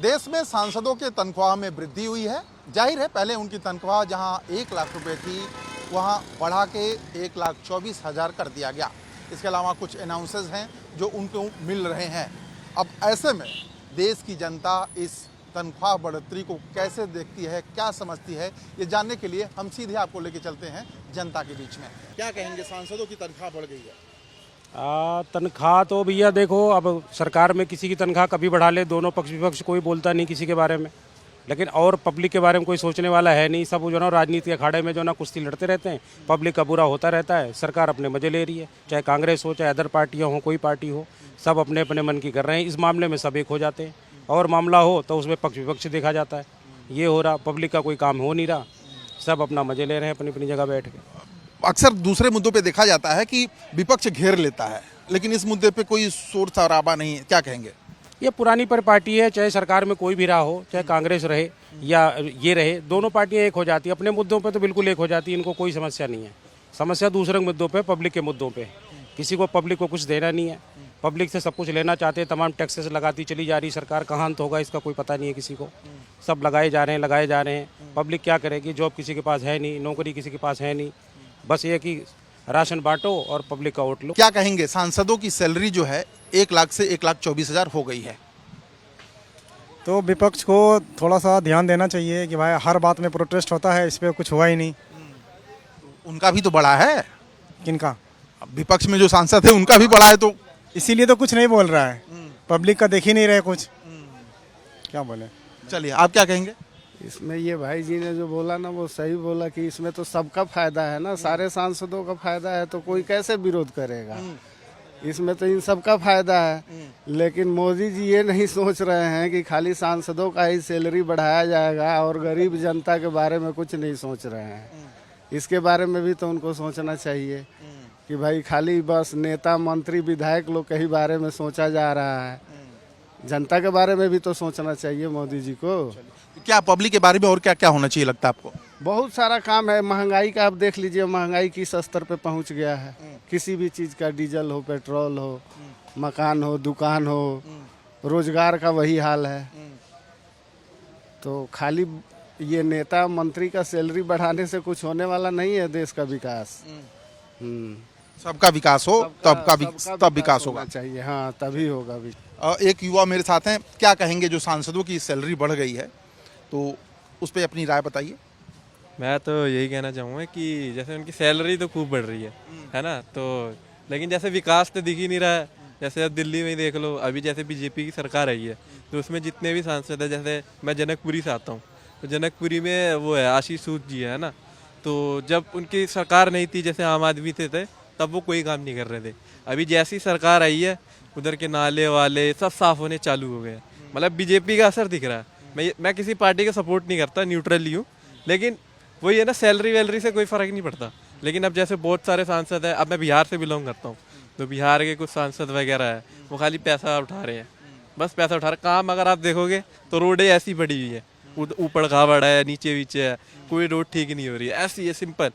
देश में सांसदों के तनख्वाह में वृद्धि हुई है। जाहिर है पहले उनकी तनख्वाह जहां 1 लाख रुपए थी वहां बढ़ा के 1,24,000 कर दिया गया। इसके अलावा कुछ अनाउंसेस हैं जो उनको मिल रहे हैं। अब ऐसे में देश की जनता इस तनख्वाह बढ़ोतरी को कैसे देखती है, क्या समझती है, ये जानने के लिए हम सीधे आपको लेके चलते हैं जनता के बीच में। क्या कहेंगे, सांसदों की तनख्वाह बढ़ गई है? तनख्वाह तो भैया देखो, अब सरकार में किसी की तनख्वाह कभी बढ़ा ले, दोनों पक्ष विपक्ष कोई बोलता नहीं किसी के बारे में, लेकिन और पब्लिक के बारे में कोई सोचने वाला है नहीं। सब जो ना राजनीति के अखाड़े में जो ना कुश्ती लड़ते रहते हैं, पब्लिक का बुरा होता रहता है। सरकार अपने मजे ले रही है, चाहे कांग्रेस हो चाहे अदर पार्टियाँ हो, कोई पार्टी हो, सब अपने अपने मन की कर रहे हैं। इस मामले में सब एक हो जाते हैं, और मामला हो तो उसमें पक्ष विपक्ष देखा जाता है। ये हो रहा, पब्लिक का कोई काम हो नहीं रहा, सब अपना मजे ले रहे हैं अपनी अपनी जगह बैठ के। अक्सर दूसरे मुद्दों पे देखा जाता है कि विपक्ष घेर लेता है, लेकिन इस मुद्दे पे कोई शोर शराबा नहीं है। क्या कहेंगे? ये पुरानी पर पार्टी है, चाहे सरकार में कोई भी रहा हो, चाहे कांग्रेस रहे या ये रहे, दोनों पार्टियां एक हो जाती है। अपने मुद्दों पे तो बिल्कुल एक हो जाती है, इनको कोई समस्या नहीं है। समस्या दूसरे मुद्दों पे, पब्लिक के मुद्दों पे। किसी को पब्लिक को कुछ देना नहीं है, पब्लिक से सब कुछ लेना चाहते हैं। तमाम टैक्सेस लगाती चली जा रही सरकार, कहाँ अंत होगा इसका कोई पता नहीं है किसी को। सब लगाए जा रहे हैं। पब्लिक क्या करेगी? जॉब किसी के पास है नहीं, नौकरी किसी के पास है नहीं, बस ये कि राशन बांटो और पब्लिक का वोट लो। क्या कहेंगे, सांसदों की सैलरी जो है 1 लाख से 1,24,000 हो गई है? तो विपक्ष को थोड़ा सा ध्यान देना चाहिए कि भाई हर बात में प्रोटेस्ट होता है, इस पर कुछ हुआ ही नहीं। उनका भी तो बढ़ा है। किनका? विपक्ष में जो सांसद है उनका भी बढ़ा है, तो इसीलिए तो कुछ नहीं बोल रहा है। पब्लिक का देख ही नहीं रहे कुछ, क्या बोले। चलिए, आप क्या कहेंगे? इसमें ये भाई जी ने जो बोला ना वो सही बोला कि इसमें तो सबका फायदा है ना, सारे सांसदों का फायदा है, तो कोई कैसे विरोध करेगा। इसमें तो इन सबका फायदा है। लेकिन मोदी जी ये नहीं सोच रहे हैं कि खाली सांसदों का ही सैलरी बढ़ाया जाएगा और गरीब जनता के बारे में कुछ नहीं सोच रहे हैं। इसके बारे में भी तो उनको सोचना चाहिए कि भाई खाली बस नेता मंत्री विधायक लोग के ही बारे में सोचा जा रहा है, जनता के बारे में भी तो सोचना चाहिए मोदी जी को। क्या पब्लिक के बारे में और क्या क्या होना चाहिए लगता है आपको? बहुत सारा काम है। महंगाई का आप देख लीजिए, महंगाई किस स्तर पे पहुंच गया है। किसी भी चीज़ का, डीजल हो, पेट्रोल हो, मकान हो, दुकान हो, रोजगार का वही हाल है। तो खाली ये नेता मंत्री का सैलरी बढ़ाने से कुछ होने वाला नहीं है देश का विकास। सबका विकास हो तब विकास होगा चाहिए। हाँ, तभी होगा भी। एक युवा मेरे साथ हैं, क्या कहेंगे, जो सांसदों की सैलरी बढ़ गई है तो उस पर अपनी राय बताइए। मैं तो यही कहना चाहूँगा कि जैसे उनकी सैलरी तो खूब बढ़ रही है ना, तो लेकिन जैसे विकास तो दिख ही नहीं रहा है। जैसे अब दिल्ली में ही देख लो, अभी जैसे बीजेपी की सरकार आई है तो उसमें जितने भी सांसद है, जैसे मैं जनकपुरी से आता हूँ, तो जनकपुरी में वो है आशीष सूद जी है ना, तो जब उनकी सरकार नहीं थी, जैसे आम आदमी थे तब वो कोई काम नहीं कर रहे थे। अभी जैसी सरकार आई है उधर के नाले वाले सब साफ होने चालू हो गए। मतलब बीजेपी का असर दिख रहा है। मैं किसी पार्टी का सपोर्ट नहीं करता, न्यूट्रल ही हूँ, लेकिन वही है ना, सैलरी वैलरी से कोई फ़र्क नहीं पड़ता। लेकिन अब जैसे बहुत सारे सांसद हैं, अब मैं बिहार से बिलोंग करता हूँ, तो बिहार के कुछ सांसद वगैरह है वो खाली पैसा उठा रहे हैं, बस पैसा उठा रहे। काम अगर आप देखोगे तो रोडें ऐसी पड़ी हुई है, ऊपर खावड़ है, नीचे नीचे है, कोई रोड ठीक नहीं हो रही है, ऐसी है सिंपल।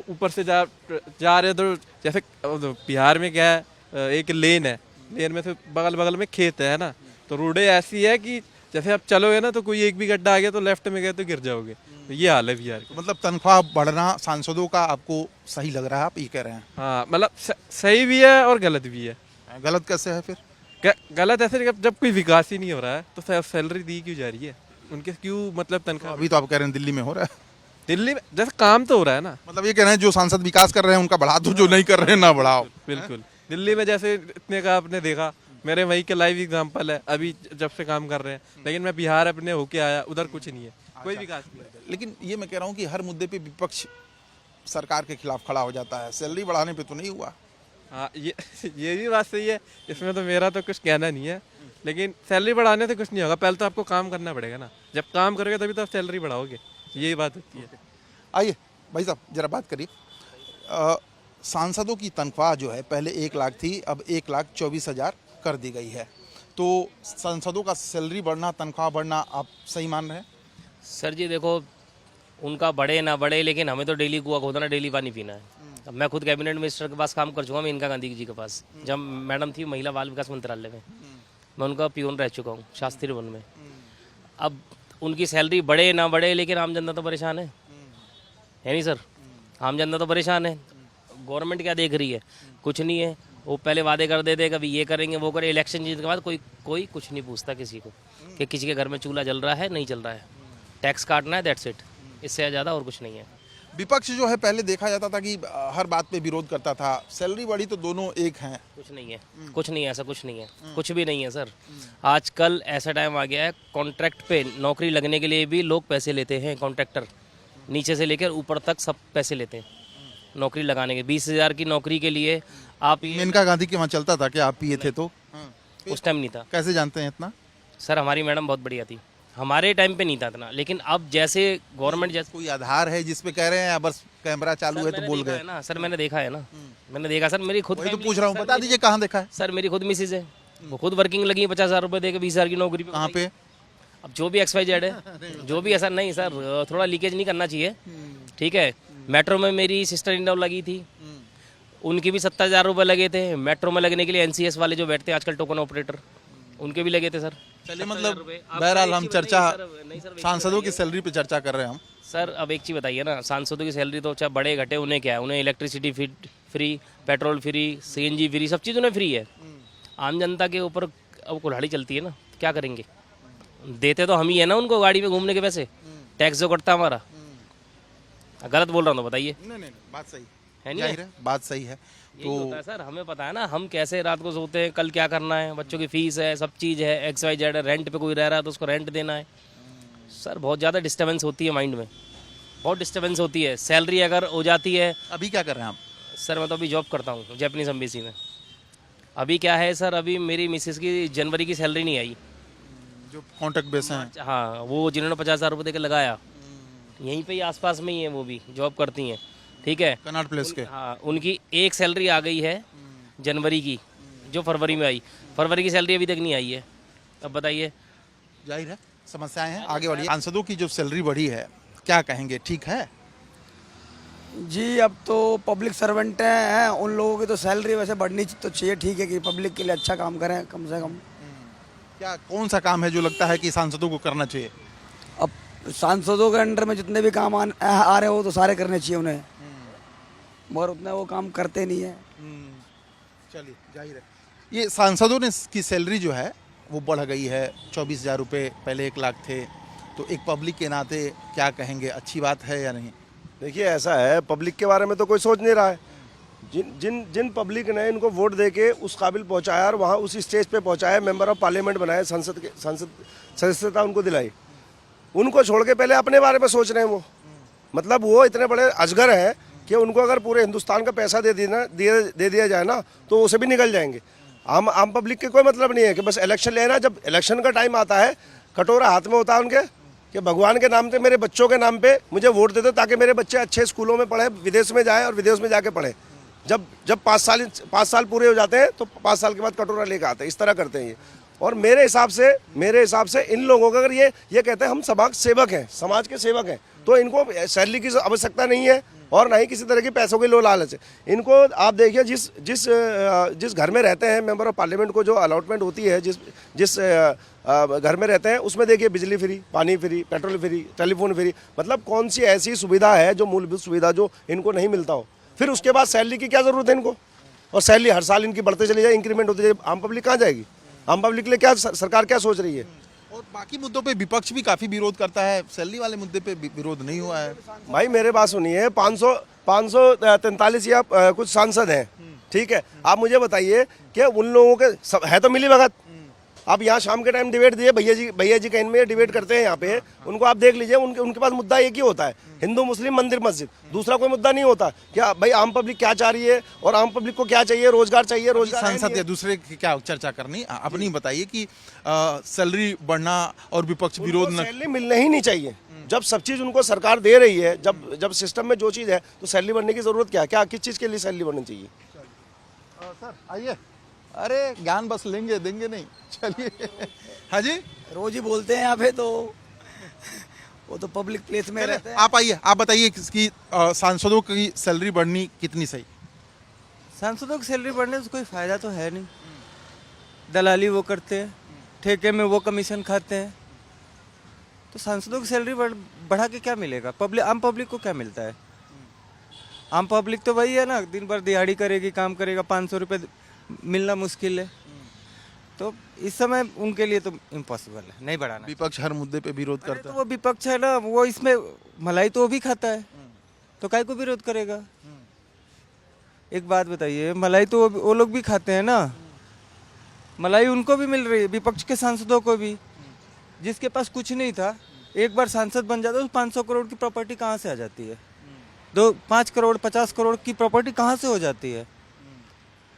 ऊपर से जा रहे तो जैसे बिहार में क्या है, एक लेन है, लेन में से बगल बगल में खेत है ना, तो रोडें ऐसी है कि जैसे आप चलोगे ना तो कोई एक भी गड्ढा आ गया तो लेफ्ट में गए तो गिर जाओगे। तो ये हाल है बिहार की। मतलब तनख्वाह बढ़ना सांसदों का आपको सही लग रहा है, आप ये कह रहे हैं? हाँ, मतलब सही भी है और गलत भी है। गलत कैसे है फिर? गलत ऐसे जब कोई विकास ही नहीं हो रहा है तो सैलरी दी क्यों जा रही है उनके, क्यों मतलब तनख्वाह? अभी तो आप कह रहे हैं दिल्ली में हो रहा है। दिल्ली में जैसे काम तो हो रहा है ना, मतलब ये कह रहे हैं जो सांसद विकास कर रहे हैं उनका बढ़ा दो, जो नहीं कर रहे हैं ना बढ़ाओ। बिल्कुल। दिल्ली में जैसे इतने का आपने देखा, मेरे वही के लाइव एग्जांपल है, अभी जब से काम कर रहे हैं। लेकिन मैं बिहार अपने होके आया, उधर कुछ नहीं है, कोई विकास नहीं है। लेकिन ये मैं कह रहा हूँ कि हर मुद्दे पे विपक्ष सरकार के खिलाफ खड़ा हो जाता है, सैलरी बढ़ाने पे तो नहीं हुआ। हाँ, ये भी बात सही है, इसमें तो मेरा तो कुछ कहना नहीं है। लेकिन सैलरी बढ़ाने से कुछ नहीं होगा, पहले तो आपको काम करना पड़ेगा ना। जब काम करोगे तभी तो आप सैलरी बढ़ाओगे, यही बात होती है। आइए भाई साहब जरा बात करिए। सांसदों की तनख्वाह जो है पहले 1 लाख थी, अब 1,24,000 कर दी गई है, तो सांसदों का सैलरी बढ़ना, तनख्वाह बढ़ना आप सही मान रहे हैं? सर जी देखो, उनका बढ़े ना बढ़े, लेकिन हमें तो डेली कुआं खोदना, डेली पानी पीना है। अब मैं खुद कैबिनेट मिनिस्टर के पास काम कर चुका हूँ, मेनका गांधी जी के पास, जब मैडम थी महिला बाल विकास मंत्रालय में, मैं उनका पियून रह चुका हूँ शास्त्री वन में। अब उनकी सैलरी बढ़े ना बढ़े, लेकिन आम जनता तो परेशान है नहीं सर? आम जनता तो परेशान है। गवर्नमेंट क्या देख रही है? कुछ नहीं है। वो पहले वादे कर देते, कभी ये करेंगे वो करें, इलेक्शन जीतने के बाद कोई कुछ नहीं पूछता किसी को कि किसी के घर में चूल्हा जल रहा है नहीं जल रहा है। टैक्स काटना है, दैट्स इट। इससे ज़्यादा और कुछ नहीं है। विपक्ष जो है पहले देखा जाता था कि हर बात पे विरोध करता था, सैलरी बढ़ी तो दोनों एक हैं। कुछ नहीं है, कुछ नहीं है, ऐसा कुछ नहीं है, कुछ भी नहीं है सर। आजकल ऐसा टाइम आ गया है, कॉन्ट्रैक्ट पे नौकरी लगने के लिए भी लोग पैसे लेते हैं। कॉन्ट्रैक्टर नीचे से लेकर ऊपर तक सब पैसे लेते हैं नौकरी लगाने के। 20,000 की नौकरी के लिए आप मेनका गांधी के वहाँ चलता था कि आप पिए थे तो? उस टाइम नहीं था। कैसे जानते हैं इतना? सर हमारी मैडम बहुत बढ़िया थी, हमारे टाइम पे नहीं था इतना, लेकिन अब जैसे गवर्नमेंट जैसे कोई आधार है जिस पे कह रहे हैं या बस कैमरा चालू है तो बोल गए? ना सर, मैंने देखा है ना, मैंने देखा सर। मेरी खुद वही तो family- पूछ रहा हूँ, सर, बता दीजिए कहाँ देखा है? सर मेरी खुद मिसेज है, वो खुद वर्किंग लगी है, 50,000 रुपये दे के 20,000 की नौकरी पे। कहाँ पे? अब जो भी XYZ है, जो भी ऐसा नहीं सर, थोड़ा लीकेज नहीं करना चाहिए, ठीक है। मेट्रो में मेरी सिस्टर इन लॉ लगी थी, उनके भी 70,000 रुपये लगे थे। मेट्रो में लगने के लिए NCS वाले जो बैठते हैं आजकल, टोकन ऑपरेटर, उनके भी लगे थे सर। चलिए, मतलब आप बहरहाल एक हम चीज़ चर्चा नहीं सर, सांसदों की सैलरी पे चर्चा कर रहे हैं हम। सर अब एक चीज़ बताइए ना, सांसदों की सैलरी तो चाहे बड़े घटे, उन्हें क्या है? उन्हें electricity free, petrol free, CNG free, सब चीज़ उन्हें फ्री है। आम जनता के ऊपर अब कुल्हाड़ी चलती है ना, क्या करेंगे? देते तो हम ही है ना उनको गाड़ी में घूमने के पैसे, टैक्स जो कटता हमारा। गलत बोल रहा हूँ तो बताइए। नहीं, बात सही है नहीं? जाहिर है, बात सही है। यही होता है सर, हमें पता है ना हम कैसे रात को सोते हैं, कल क्या करना है, बच्चों की फीस है, सब चीज़ है, XYZ है, रेंट पे कोई रह रहा है तो उसको रेंट देना है। सर बहुत ज़्यादा डिस्टर्बेंस होती है माइंड में, बहुत डिस्टर्बेंस होती है। सैलरी अगर हो जाती है, अभी क्या कर रहे हैं आप? सर मैं तो अभी जॉब करता हूँ जैपनीज एम्बेसी में। अभी क्या है सर, अभी मेरी मिसेस की जनवरी की सैलरी नहीं आई। जो कॉन्ट्रैक्ट बेस हैं? हाँ, वो जिन्होंने 50,000 रुपये देकर लगाया, यहीं पे ही आसपास में ही है, वो भी जॉब करती हैं, ठीक है। कनाट प्लेस के? हाँ, उनकी एक सैलरी आ गई है जनवरी की, जो फरवरी में आई। फरवरी की सैलरी अभी तक नहीं आई है। अब बताइए। जाहिर है समस्याएं हैं, आगे बढ़िए। सांसदों की जो सैलरी बढ़ी है, क्या कहेंगे, ठीक है? जी, अब तो पब्लिक सर्वेंट हैं, उन लोगों की तो सैलरी वैसे बढ़नी तो चाहिए, ठीक है, कि पब्लिक के लिए अच्छा काम करें कम से कम। क्या कौन सा काम है जो लगता है कि सांसदों को करना चाहिए? अब सांसदों के अंडर में जितने भी काम आ रहे हो तो सारे करने चाहिए उन्हें, मगर उतने वो काम करते नहीं है। चलिए, जाहिर है ये सांसदों ने की सैलरी जो है वो बढ़ गई है, 24,000 रुपये, पहले 1 लाख थे। तो एक पब्लिक के नाते क्या कहेंगे, अच्छी बात है या नहीं? देखिए, ऐसा है, पब्लिक के बारे में तो कोई सोच नहीं रहा है। जिन पब्लिक ने इनको वोट देके उस काबिल पहुंचाया और वहाँ उस स्टेज पे पहुंचाया, मेंबर ऑफ पार्लियामेंट बनाए, संसद सदस्यता उनको दिलाई, उनको छोड़ के पहले अपने बारे में सोच रहे हैं वो। मतलब वो इतने बड़े अजगर हैं कि उनको अगर पूरे हिंदुस्तान का पैसा दे दिया जाए ना तो उसे भी निकल जाएंगे। आम पब्लिक के कोई मतलब नहीं है कि बस इलेक्शन लेना। जब इलेक्शन का टाइम आता है, कटोरा हाथ में होता है उनके कि भगवान के नाम पे, मेरे बच्चों के नाम पे मुझे वोट दे दो ताकि मेरे बच्चे अच्छे स्कूलों में पढ़े, विदेश में जाए और विदेश में जाके पढ़े। जब 5 साल पूरे हो जाते हैं तो 5 साल के बाद कटोरा लेकर आते हैं। इस तरह करते हैं ये। और मेरे हिसाब से इन लोगों का, अगर ये कहते हैं हम समाज सेवक हैं, समाज के सेवक हैं, तो इनको सैलरी की आवश्यकता नहीं है और ना ही किसी तरह की पैसों की लो लालच है इनको। आप देखिए, जिस घर में रहते हैं मेंबर ऑफ पार्लियामेंट को जो अलॉटमेंट होती है, जिस घर में रहते हैं, उसमें देखिए बिजली फ्री, पानी free, petrol free, telephone free. मतलब कौन सी ऐसी सुविधा है जो मूलभूत सुविधा जो इनको नहीं मिलता हो? फिर उसके बाद सैलरी की क्या जरूरत है इनको? और सैलरी हर साल इनकी बढ़ते चली जाए, इंक्रीमेंट होती जाए, आम पब्लिक कहाँ जाएगी? आम पब्लिक के लिए क्या सरकार क्या सोच रही है? और बाकी मुद्दों पे विपक्ष भी काफी विरोध करता है, सैलरी वाले मुद्दे पे विरोध नहीं हुआ है। भाई मेरे बात सुनिए, 543 या कुछ सांसद हैं, ठीक है। आप मुझे बताइए कि उन लोगों के है तो मिली भगत। आप यहाँ शाम के टाइम डिबेट दिए, भैया जी कहीं में डिबेट करते हैं यहाँ पे, उनको आप देख लीजिए, उनके पास मुद्दा एक ही होता है, हिंदू मुस्लिम मंदिर मस्जिद, दूसरा कोई मुद्दा नहीं होता। क्या भाई आम पब्लिक क्या चाह रही है और आम पब्लिक को क्या चाहिए? रोजगार चाहिए, रोजगार। सांसद या दूसरे की क्या चर्चा करनी, अपनी बताइए कि सैलरी बढ़ना और विपक्ष विरोध न। सैलरी मिलना ही नहीं चाहिए। जब सब चीज उनको सरकार दे रही है, जब सिस्टम में जो चीज है, तो सैलरी बढ़ने की जरूरत क्या? किस चीज के लिए सैलरी बढ़नी चाहिए? सर आइए। अरे ज्ञान बस लेंगे देंगे नहीं, चलिए। हाँ जी, रोज ही बोलते हैं यहाँ पे, तो वो तो पब्लिक प्लेस में रहते हैं। आप आइए, आप बताइए कि सांसदों की सैलरी बढ़नी कितनी सही? सांसदों की सैलरी बढ़ने से कोई फायदा तो है नहीं। दलाली वो करते हैं, ठेके में वो कमीशन खाते हैं, तो सांसदों की सैलरी बढ़ा के क्या मिलेगा? आम पब्लिक को क्या मिलता है? आम पब्लिक तो वही है ना, दिन भर दिहाड़ी करेगी, काम करेगा, 500 रुपये मिलना मुश्किल है। तो इस समय उनके लिए तो इम्पॉसिबल है, नहीं बढ़ाना। विपक्ष हर मुद्दे पे विरोध अरे करता तो है। वो विपक्ष है ना, वो इसमें मलाई तो वो भी खाता है, तो काय को विरोध करेगा? एक बात बताइए, मलाई तो वो लोग भी खाते हैं ना, मलाई उनको भी मिल रही है, विपक्ष के सांसदों को भी। जिसके पास कुछ नहीं था, एक बार सांसद बन जाता है, 500 करोड़ की प्रॉपर्टी कहाँ से आ जाती है? 5 करोड़ 50 करोड़ की प्रॉपर्टी कहाँ से हो जाती है?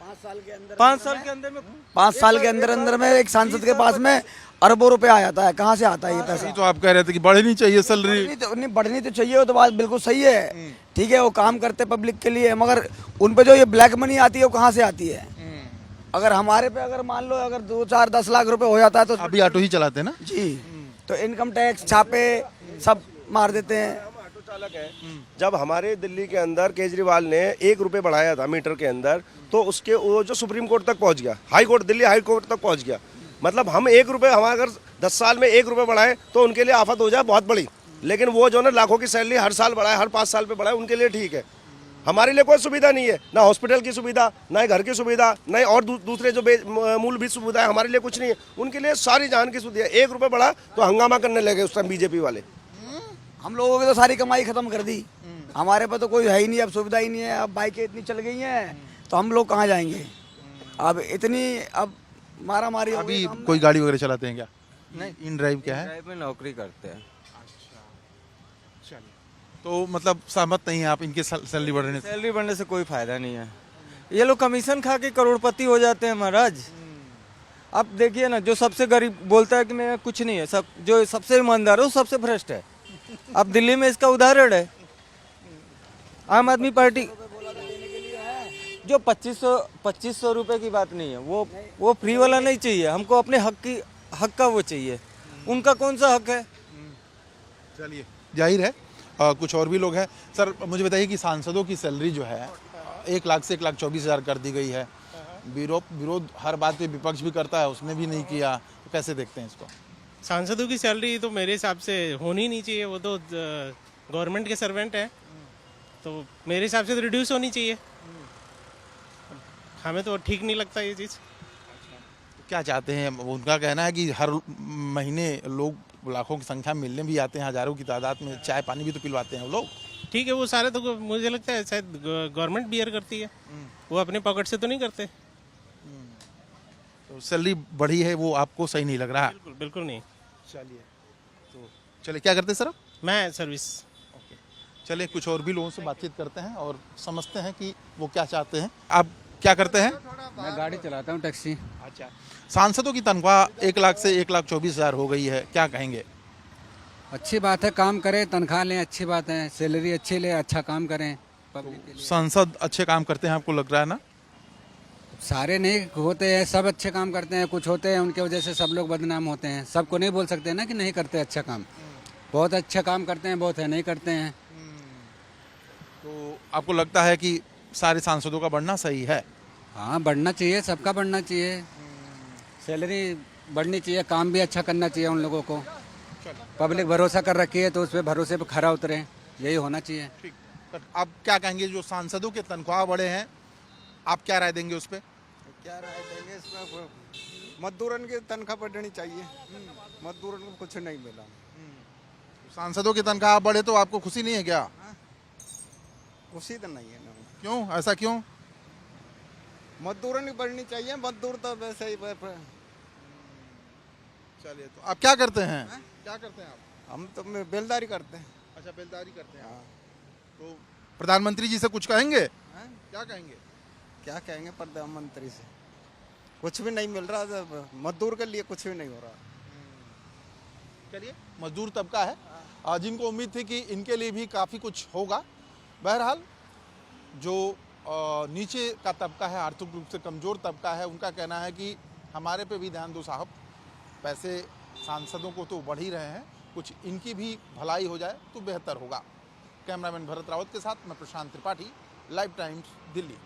5 साल के अंदर 5 साल के अंदर में 5 साल के अंदर अंदर में एक सांसद के पास में अरबों रुपए आ जाता है। कहाँ से आता है ये पैसा? तो आप कह रहे थे कि बढ़नी चाहिए सैलरी। नहीं बढ़नी तो चाहिए, वो तो बात बिल्कुल सही है। ठीक है, वो काम करते पब्लिक के लिए, मगर उन पे जो ये ब्लैक मनी आती है वो कहाँ से आती है? अगर हमारे पे अगर मान लो अगर 2 4 10 लाख रुपए हो जाता है तो अभी ऑटो ही चलाते हैं ना। जी, तो इनकम टैक्स छापे सब मार देते हैं। ऑटो चालक है। जब हमारे दिल्ली के अंदर केजरीवाल ने 1 रुपये बढ़ाया था मीटर के अंदर, तो उसके वो जो सुप्रीम कोर्ट तक पहुंच गया, high court, Delhi high court तक पहुंच गया। मतलब हम 1 रुपये, हम अगर 10 साल में 1 रुपये बढ़ाए तो उनके लिए आफत हो जाए बहुत बड़ी। लेकिन वो जो ना लाखों की सैलरी हर साल बढ़ाए, हर 5 साल पे बढ़ाए, उनके लिए ठीक है। हमारे लिए कोई सुविधा नहीं है, ना हॉस्पिटल की सुविधा, ना घर की सुविधा, ना और दूसरे जो मूलभूत सुविधा है, हमारे लिए कुछ नहीं है। उनके लिए सारी जान की सुविधा। 1 रुपये बढ़ा तो हंगामा करने लगे उस टाइम बीजेपी वाले। हम लोगों की तो सारी कमाई खत्म कर दी, हमारे पास तो कोई है ही नहीं, अब सुविधा ही नहीं है। अब बाइकें इतनी चल गई हैं तो हम लोग कहाँ जाएंगे? अब इतनी अब मारा मारी हो अभी गई। कोई गाड़ी वगैरह चलाते हैं क्या? नहीं, इन ड्राइव क्या है? ड्राइव में नौकरी करते हैं। तो मतलब सहमत नहीं है आप इनके सैलरी बढ़ने से? सैलरी बढ़ने से कोई फायदा नहीं है। ये लोग कमीशन खा के करोड़पति हो जाते हैं महाराज। अब देखिए ना, जो सबसे गरीब बोलता है कि मैं कुछ नहीं है, सब जो सबसे ईमानदार है वो सबसे भ्रष्ट है। अब दिल्ली में इसका उदाहरण है आम आदमी पार्टी। जो 2500 रुपए की बात नहीं है, वो फ्री वाला नहीं चाहिए हमको, अपने हक का वो चाहिए। उनका कौन सा हक है? चलिए, जाहिर है कुछ और भी लोग हैं। सर मुझे बताइए कि सांसदों की सैलरी जो है 1 लाख से 1,24,000 कर दी गई है। विरोध हर बात पे विपक्ष भी करता है, उसने भी नहीं किया, तो कैसे देखते हैं इसको? सांसदों की सैलरी तो मेरे हिसाब से होनी नहीं चाहिए, वो तो गवर्नमेंट के सर्वेंट है, तो मेरे हिसाब से तो रिड्यूस होनी चाहिए। हमें तो ठीक नहीं लगता ये चीज़। क्या चाहते हैं? उनका कहना है कि हर महीने लोग लाखों की संख्या में मिलने भी आते हैं, हजारों की तादाद में, चाय पानी भी तो पिलवाते हैं वो लोग। ठीक है, वो सारे तो मुझे लगता है शायद गवर्नमेंट बियर करती है, वो अपने पॉकेट से तो नहीं करते। तो सैलरी बढ़ी है वो आपको सही नहीं लग रहा? बिल्कुल बिल्कुल नहीं। चलिए, तो चलिए, क्या करते हैं सर आप? मैं सर्विस। चलिए, कुछ और भी लोगों से बातचीत करते हैं और समझते हैं कि वो क्या चाहते हैं। आप क्या करते हैं? मैं गाड़ी चलाता हूँ, टैक्सी। अच्छा, सांसदों की तनख्वाह 1 लाख से 1,24,000 हो गई है, क्या कहेंगे? अच्छी बात है, काम करें, तनख्वाह लें, अच्छी बात है, सैलरी अच्छी ले, अच्छा काम करें पब्लिक के लिए। सांसद अच्छे काम करते हैं आपको लग रहा है ना? सारे नहीं होते हैं, सब अच्छे काम करते हैं, कुछ होते हैं उनके वजह से सब लोग बदनाम होते हैं। सबको नहीं बोल सकते ना कि नहीं करते अच्छा काम। बहुत अच्छा काम करते हैं, बहुत है नहीं करते हैं। तो आपको लगता है कि सारे सांसदों का बढ़ना सही है? हाँ, बढ़ना चाहिए, सबका बढ़ना चाहिए, सैलरी बढ़नी चाहिए, काम भी अच्छा करना चाहिए उन लोगों को। पब्लिक भरोसा कर रखी है तो उस पर भरोसे पर खरा उतरे, यही होना चाहिए। ठीक, पर आप क्या कहेंगे जो सांसदों के तनख्वाह बढ़े हैं, आप क्या राय देंगे उस पर? क्या राय देंगे इसमें? मजदूरन की तनख्वाह बढ़नी चाहिए, मजदूरन को कुछ नहीं मिला। सांसदों की तनख्वाह बढ़े तो आपको खुशी नहीं है क्या? खुशी तो नहीं है ना। क्यों, ऐसा क्यों? मजदूरन की बढ़नी चाहिए, मजदूर तो वैसे ही। चलिए, तो आप क्या करते हैं? क्या करते हैं आप? हम तो बेलदारी करते हैं। अच्छा, बेलदारी करते हैं। हाँ। तो प्रधानमंत्री जी से कुछ कहेंगे? क्या कहेंगे? क्या कहेंगे प्रधानमंत्री से? कुछ भी नहीं मिल रहा, मजदूर के लिए कुछ भी नहीं हो रहा। चलिए, मजदूर तबका है जिनको उम्मीद थी कि इनके लिए भी काफ़ी कुछ होगा। बहरहाल जो नीचे का तबका है, आर्थिक रूप से कमज़ोर तबका है, उनका कहना है कि हमारे पे भी ध्यान दो साहब, पैसे सांसदों को तो बढ़ ही रहे हैं, कुछ इनकी भी भलाई हो जाए तो बेहतर होगा। कैमरामैन भरत रावत के साथ मैं प्रशांत त्रिपाठी, लाइव टाइम्स, दिल्ली।